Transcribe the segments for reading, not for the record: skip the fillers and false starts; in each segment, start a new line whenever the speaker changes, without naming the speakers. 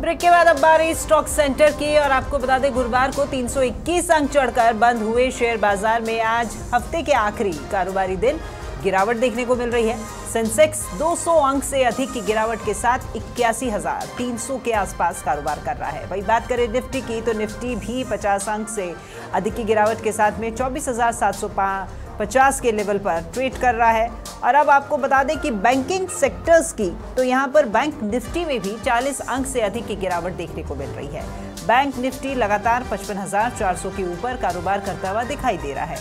Break के बाद अब बारी स्टॉक सेंटर की और आपको बता दें गुरुवार को 321 अंक चढ़कर बंद हुए शेयर बाजार में आज हफ्ते के आखिरी कारोबारी दिन गिरावट देखने को मिल रही है। सेंसेक्स 200 अंक से अधिक की गिरावट के साथ 81,300 के आसपास कारोबार कर रहा है। वही बात करें निफ्टी की तो निफ्टी भी 50 अंक से अधिक की गिरावट के साथ में 24,750 के लेवल पर ट्रेड कर रहा है। और अब आपको बता दें कि बैंकिंग सेक्टर्स की तो यहाँ पर बैंक निफ्टी में भी 40 अंक से अधिक की गिरावट देखने को मिल रही है। बैंक निफ्टी लगातार 55,400 के ऊपर कारोबार करता हुआ दिखाई दे रहा है।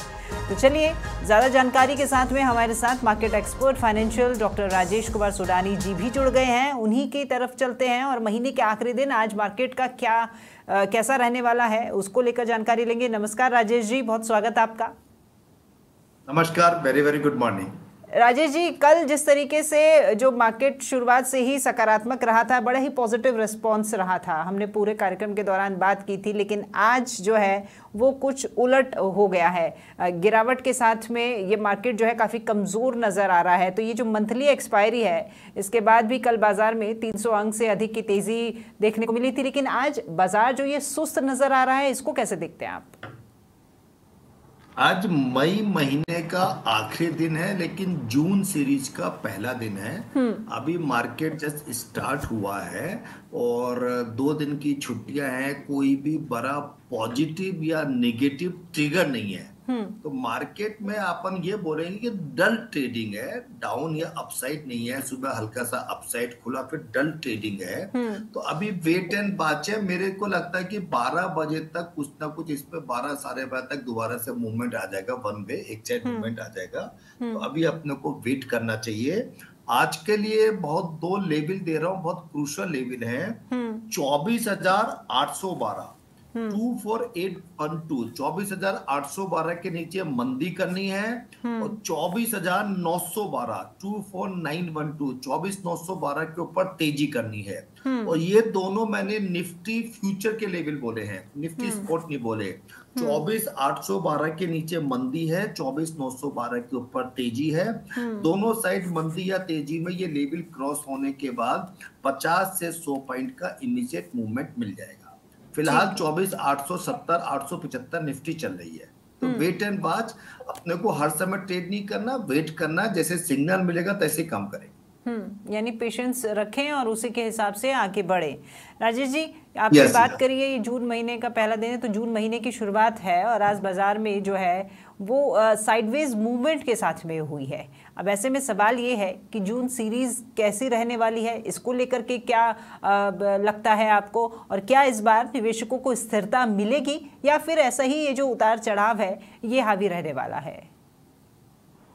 तो चलिए ज्यादा जानकारी के साथ में हमारे साथ market expert financial doctor Rajesh Kumar Sodani ji भी जुड़ गए हैं। उन्हीं की तरफ चलते हैं और महीने के आखिरी दिन आज मार्केट का कैसा रहने वाला है उसको लेकर जानकारी लेंगे। नमस्कार राजेश जी, बहुत स्वागत आपका।
नमस्कार, very very good morning.
Rajesh ji, कल जिस तरीके से जो मार्केट शुरुआत से ही सकारात्मक रहा था, बड़ा ही पॉजिटिव रिस्पांस रहा था, हमने पूरे कार्यक्रम के दौरान बात की थी, लेकिन आज जो है वो कुछ उलट हो गया है। गिरावट के साथ में ये मार्केट जो है काफ़ी कमज़ोर नज़र आ रहा है। तो ये जो मंथली एक्सपायरी है इसके बाद भी कल बाजार में 300 अंक से अधिक की तेज़ी देखने को मिली थी, लेकिन आज बाजार जो ये सुस्त नज़र आ रहा है, इसको कैसे देखते हैं आप?
आज मई महीने का आखिरी दिन है, लेकिन जून सीरीज का पहला दिन है। अभी मार्केट जस्ट स्टार्ट हुआ है और 2 दिन की छुट्टियां हैं। कोई भी बड़ा पॉजिटिव या नेगेटिव ट्रिगर नहीं है। तो मार्केट में अपन ये बोलेंगे कि डल ट्रेडिंग है, डाउन या अपसाइड नहीं है। सुबह हल्का सा अपसाइड खुला, फिर डल ट्रेडिंग है। तो अभी वेट एंड वॉच है। मेरे को लगता है कि 12 बजे तक कुछ ना कुछ इस पे 12 साढ़े 12 तक दोबारा से मूवमेंट आ जाएगा, वन वे एक साइड मूवमेंट आ जाएगा। तो अभी अपने को वेट करना चाहिए। आज के लिए बहुत 2 लेवल दे रहा हूँ, बहुत क्रूशियल लेवल है। 24,812 24812 24,812 के नीचे मंदी करनी है और 24,912 24912 24,912 के ऊपर तेजी करनी है। और ये दोनों मैंने निफ्टी फ्यूचर के लेवल बोले हैं, निफ्टी स्पॉट नहीं बोले। 24,812 के नीचे मंदी है, 24,912 के ऊपर तेजी है। दोनों साइड मंदी या तेजी में ये लेवल क्रॉस होने के बाद 50 से 100 पॉइंट का इमीडिएट मूवमेंट मिल जाएगा। फिलहाल 24,870 875 निफ्टी चल रही है। तो वेट एंड वॉच, अपने को हर समय ट्रेड नहीं करना, वेट करना, जैसे सिग्नल मिलेगा तैसे काम करें।
यानी पेशेंस रखें और उसी के हिसाब से आगे बढ़े। राजेश जी, आपने बात करी है ये जून महीने का पहला दिन है, तो जून महीने की शुरुआत है और आज बाजार में जो है वो साइडवेज मूवमेंट के साथ में हुई है। अब ऐसे में सवाल ये है कि जून सीरीज कैसी रहने वाली है, इसको लेकर के क्या लगता है आपको, और क्या इस बार निवेशकों को स्थिरता मिलेगी या फिर ऐसा ही ये जो उतार चढ़ाव है ये हावी रहने वाला है?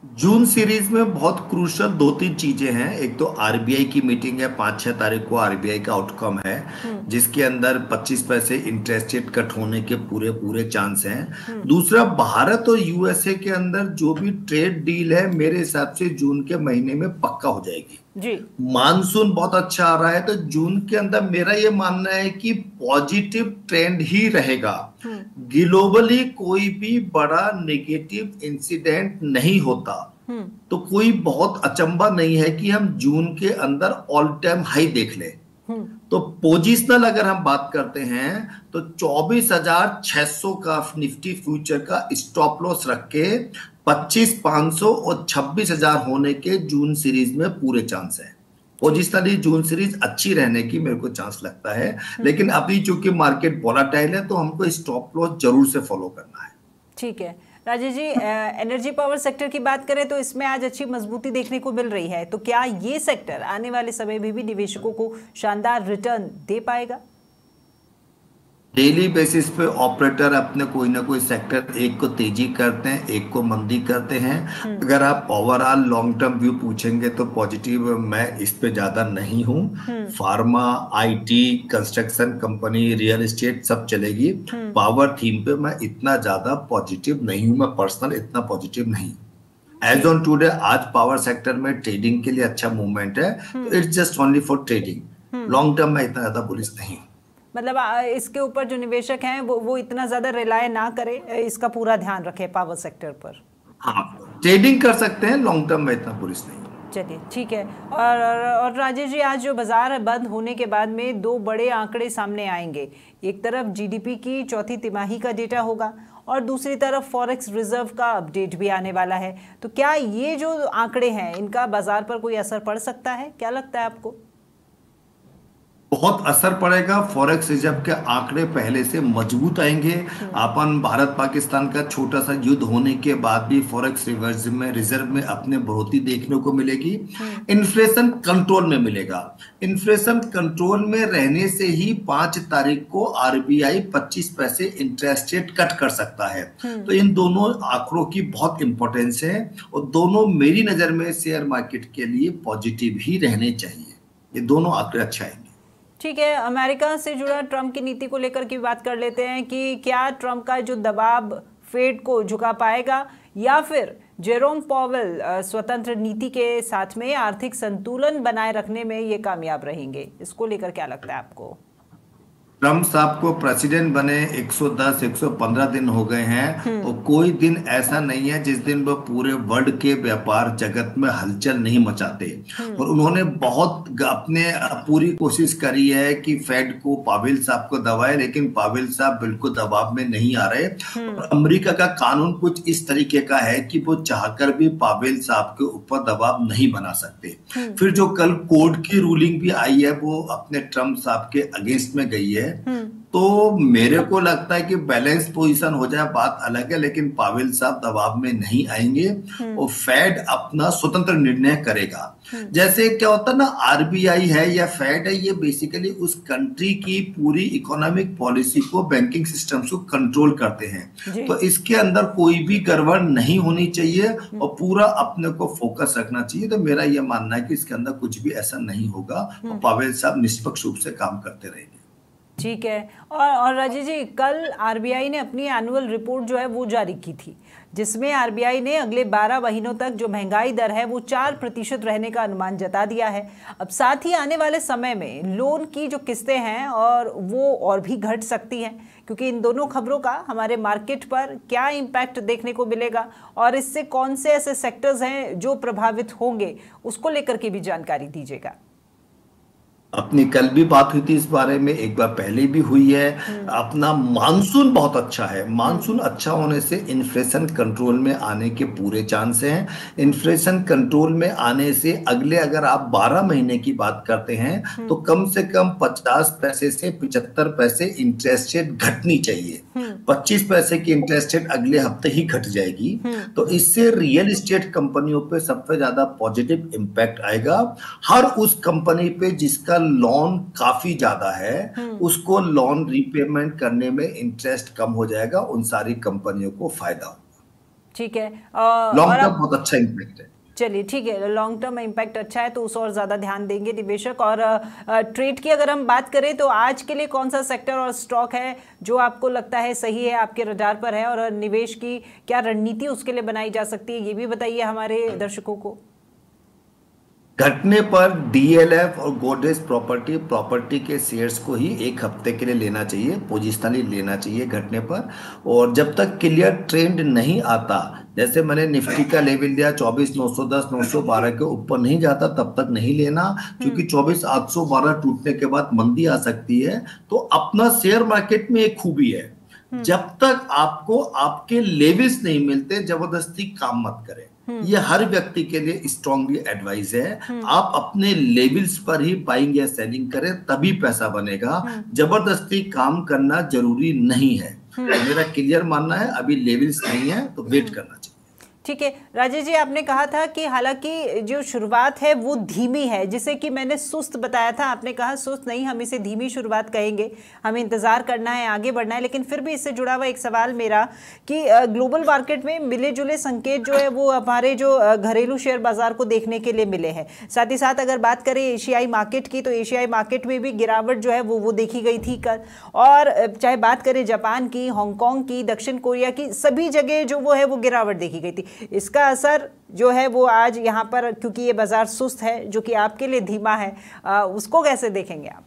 जून सीरीज में बहुत क्रूशियल 2-3 चीजें हैं। एक तो आरबीआई की मीटिंग है, 5-6 तारीख को आरबीआई का आउटकम है, जिसके अंदर 25 पैसे इंटरेस्ट रेट कट होने के पूरे चांस हैं। दूसरा, भारत और यूएसए के अंदर जो भी ट्रेड डील है मेरे हिसाब से जून के महीने में पक्का हो जाएगी जी। मानसून बहुत अच्छा आ रहा है, तो जून के अंदर मेरा ये मानना है कि पॉजिटिव ट्रेंड ही रहेगा। ग्लोबली कोई भी बड़ा नेगेटिव इंसिडेंट नहीं होता, तो कोई बहुत अचंभा नहीं है कि हम जून के अंदर ऑल टाइम हाई देख लें। तो पोजिशनल अगर हम बात करते हैं तो 24,600 का निफ्टी फ्यूचर का स्टॉप लॉस रख के 25,500 और 26,000 होने के जून सीरीज में पूरे चांस है। पोजिशनली जून सीरीज अच्छी रहने की मेरे को चांस लगता है, लेकिन अभी चूंकि मार्केट वोलेटाइल है तो हमको स्टॉप लॉस जरूर से फॉलो करना है।
ठीक है Rajesh ji, energy power sector की बात करें तो इसमें आज अच्छी मजबूती देखने को मिल रही है, तो क्या ये सेक्टर आने वाले समय में भी निवेशकों को शानदार रिटर्न दे पाएगा?
डेली बेसिस पे ऑपरेटर अपने कोई ना कोई सेक्टर, एक को तेजी करते हैं, एक को मंदी करते हैं। अगर आप ओवरऑल लॉन्ग टर्म व्यू पूछेंगे तो पॉजिटिव मैं इस पे ज्यादा नहीं हूँ। Pharma, IT, construction company, real estate सब चलेगी। पावर थीम पे मैं इतना ज्यादा पॉजिटिव नहीं हूँ, मैं पर्सनल इतना पॉजिटिव नहीं। एज ऑन टुडे आज पावर सेक्टर में ट्रेडिंग के लिए अच्छा मूवमेंट है, तो it's just only for trading. Long term में इतना ज्यादा बुलिश नहीं।
मतलब इसके ऊपर जो निवेशक हैं वो इतना ज्यादा रिलाय ना करे, इसका पूरा ध्यान रखे पावर सेक्टर पर।
हाँ, ट्रेडिंग कर सकते हैं, लॉन्ग टर्म में इतना बुलिश नहीं।
चलिए ठीक है। और राजेश जी, आज जो बाजार बंद होने के बाद में दो बड़े आंकड़े सामने आएंगे। एक तरफ जीडीपी की चौथी तिमाही का डेटा होगा और दूसरी तरफ फॉरेक्स रिजर्व का अपडेट भी आने वाला है। तो क्या ये जो आंकड़े हैं इनका बाजार पर कोई असर पड़ सकता है, क्या लगता है आपको?
बहुत असर पड़ेगा। फॉरेक्स रिजर्व के आंकड़े पहले से मजबूत आएंगे। अपन भारत पाकिस्तान का छोटा सा युद्ध होने के बाद भी फॉरेक्स रिजर्व में अपने बढ़ोतरी देखने को मिलेगी। इन्फ्लेशन कंट्रोल में मिलेगा। इन्फ्लेशन कंट्रोल में रहने से ही 5 तारीख को आरबीआई 25 पैसे इंटरेस्ट रेट कट कर सकता है। तो इन दोनों आंकड़ों की बहुत इंपॉर्टेंस है और दोनों मेरी नजर में शेयर मार्केट के लिए पॉजिटिव ही रहने चाहिए। ये दोनों आंकड़े अच्छे आएंगे।
ठीक है, अमेरिका से जुड़ा ट्रंप की नीति को लेकर की बात कर लेते हैं कि क्या ट्रंप का जो दबाव फेड को झुका पाएगा या फिर जेरोम पॉवेल स्वतंत्र नीति के साथ में आर्थिक संतुलन बनाए रखने में ये कामयाब रहेंगे? इसको लेकर क्या लगता है आपको?
ट्रम्प साहब को प्रेसिडेंट बने 110-115 दिन हो गए हैं और कोई दिन ऐसा नहीं है जिस दिन वो पूरे वर्ल्ड के व्यापार जगत में हलचल नहीं मचाते। और उन्होंने बहुत अपने पूरी कोशिश करी है कि फेड को, पावेल साहब को दबाए, लेकिन पावेल साहब बिल्कुल दबाव में नहीं आ रहे। और अमेरिका का कानून कुछ इस तरीके का है कि वो चाहकर भी पावेल साहब के ऊपर दबाव नहीं बना सकते। फिर जो कल कोर्ट की रूलिंग भी आई है वो अपने ट्रम्प साहब के अगेंस्ट में गई है। तो मेरे को लगता है कि बैलेंस पोजीशन हो जाए बात अलग है, लेकिन पावेल साहब दबाव में नहीं आएंगे और फेड अपना स्वतंत्र निर्णय करेगा। जैसे क्या होता है ना, आरबीआई है या फेड है, ये बेसिकली उस कंट्री की पूरी इकोनॉमिक पॉलिसी को, बैंकिंग सिस्टम को कंट्रोल करते हैं। तो इसके अंदर कोई भी गड़बड़ नहीं होनी चाहिए और पूरा अपने को फोकस रखना चाहिए। तो मेरा यह मानना है कि इसके अंदर कुछ भी ऐसा नहीं होगा और पावेल साहब निष्पक्ष रूप से काम करते रहेंगे।
ठीक है। और राजेश जी, कल आरबीआई ने अपनी एनुअल रिपोर्ट जो है वो जारी की थी, जिसमें आरबीआई ने अगले 12 महीनों तक जो महंगाई दर है वो 4% रहने का अनुमान जता दिया है। अब साथ ही आने वाले समय में लोन की जो किस्तें हैं और वो और भी घट सकती हैं, क्योंकि इन दोनों खबरों का हमारे मार्केट पर क्या इम्पैक्ट देखने को मिलेगा और इससे कौन से ऐसे सेक्टर्स हैं जो प्रभावित होंगे, उसको लेकर के भी जानकारी दीजिएगा।
अपनी कल भी बात हुई थी इस बारे में, एक बार पहले भी हुई है। अपना मानसून बहुत अच्छा है। मानसून अच्छा होने से इन्फ्लेशन कंट्रोल में आने के पूरे चांस हैं। इन्फ्लेशन कंट्रोल में आने से अगले, अगर आप 12 महीने की बात करते हैं तो कम से कम 50 पैसे से 75 पैसे इंटरेस्ट रेट घटनी चाहिए। 25 पैसे की इंटरेस्ट रेट अगले हफ्ते ही घट जाएगी। तो इससे रियल एस्टेट कंपनियों पे सबसे ज्यादा पॉजिटिव इंपैक्ट आएगा। हर उस कंपनी पे जिसका लोन काफी ज्यादा है उसको लोन रीपेमेंट करने में इंटरेस्ट कम हो जाएगा। उन सारी कंपनियों को फायदा होगा।
ठीक है।
लॉन्ग टर्म बहुत अच्छा इंपैक्ट है।
चलिए ठीक है, लॉन्ग टर्म इम्पैक्ट अच्छा है तो उस और ज़्यादा ध्यान देंगे निवेशक। और ट्रेड की अगर हम बात करें तो आज के लिए कौन सा सेक्टर और स्टॉक है जो आपको लगता है सही है, आपके रडार पर है, और निवेश की क्या रणनीति उसके लिए बनाई जा सकती है, ये भी बताइए हमारे दर्शकों को।
घटने पर डीएलएफ और गोदरेज प्रॉपर्टी के शेयर्स को ही एक हफ्ते के लिए लेना चाहिए, पोजिशनली लेना चाहिए घटने पर। और जब तक क्लियर ट्रेंड नहीं आता, जैसे मैंने निफ्टी का लेवल दिया 24,910 912 के ऊपर नहीं जाता तब तक नहीं लेना, क्योंकि 24,812 टूटने के बाद मंदी आ सकती है। तो अपना शेयर मार्केट में एक खूबी है, जब तक आपको आपके लेवल्स नहीं मिलते जबरदस्ती काम मत करें। ये हर व्यक्ति के लिए स्ट्रांगली एडवाइस है। आप अपने लेवल्स पर ही बाइंग या सेलिंग करें, तभी पैसा बनेगा। जबरदस्ती काम करना जरूरी नहीं है। मेरा क्लियर मानना है, अभी लेवल्स नहीं है तो वेट करना चाहिए।
ठीक है। राजेश जी, आपने कहा था कि हालांकि जो शुरुआत है वो धीमी है, जिसे कि मैंने सुस्त बताया था। आपने कहा सुस्त नहीं, हम इसे धीमी शुरुआत कहेंगे, हमें इंतजार करना है, आगे बढ़ना है। लेकिन फिर भी इससे जुड़ा हुआ एक सवाल मेरा कि ग्लोबल मार्केट में मिले जुले संकेत जो है वो हमारे जो घरेलू शेयर बाजार को देखने के लिए मिले हैं। साथ ही साथ अगर बात करें एशियाई मार्केट की, तो एशियाई मार्केट में भी गिरावट जो है वो देखी गई थी कल। और चाहे बात करें जापान की, हांगकांग की, दक्षिण कोरिया की, सभी जगह जो वो है वो गिरावट देखी गई थी। इसका असर जो है वो आज यहाँ पर, क्योंकि ये बाजार सुस्त है जो कि आपके लिए धीमा है, उसको कैसे देखेंगे आप?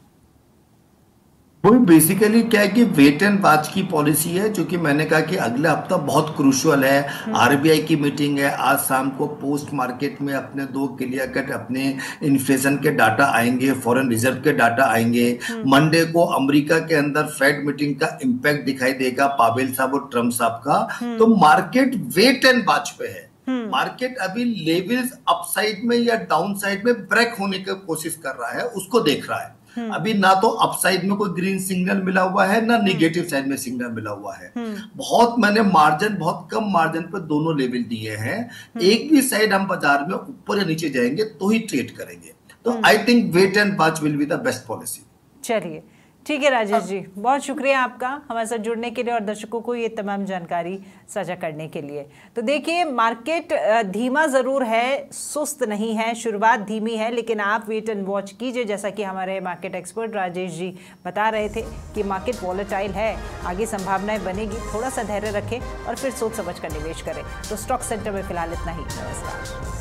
वो बेसिकली क्या है कि वेट एंड वॉच की पॉलिसी है, जो कि मैंने कहा कि अगला हफ्ता बहुत क्रूशियल है। आरबीआई की मीटिंग है आज शाम को, पोस्ट मार्केट में अपने दो क्लियर कट अपने इन्फ्लेशन के डाटा आएंगे, फॉरेन रिजर्व के डाटा आएंगे। मंडे को अमेरिका के अंदर फेड मीटिंग का इम्पैक्ट दिखाई देगा, पावेल साहब और ट्रम्प साहब का। तो मार्केट वेट एंड वॉच पे है। मार्केट अभी लेवल्स अपसाइड में या डाउन साइड में ब्रेक होने की कोशिश कर रहा है, उसको देख रहा है। अभी ना तो अपसाइड में कोई ग्रीन सिग्नल मिला हुआ है, ना नेगेटिव साइड में सिग्नल मिला हुआ है। बहुत मैंने मार्जिन, बहुत कम मार्जिन पर दोनों लेवल दिए हैं। एक भी साइड हम बाजार में ऊपर या नीचे जाएंगे तो ही ट्रेड करेंगे। तो I think wait and watch will be the best policy.
चलिए ठीक है राजेश जी, बहुत शुक्रिया आपका हमारे साथ जुड़ने के लिए और दर्शकों को ये तमाम जानकारी साझा करने के लिए। तो देखिए, मार्केट धीमा ज़रूर है, सुस्त नहीं है, शुरुआत धीमी है, लेकिन आप वेट एंड वॉच कीजिए। जैसा कि हमारे मार्केट एक्सपर्ट राजेश जी बता रहे थे कि मार्केट वॉलेटाइल है, आगे संभावनाएं बनेगी, थोड़ा सा धैर्य रखें और फिर सोच समझ कर निवेश करें। तो स्टॉक सेंटर में फिलहाल इतना ही। नमस्कार।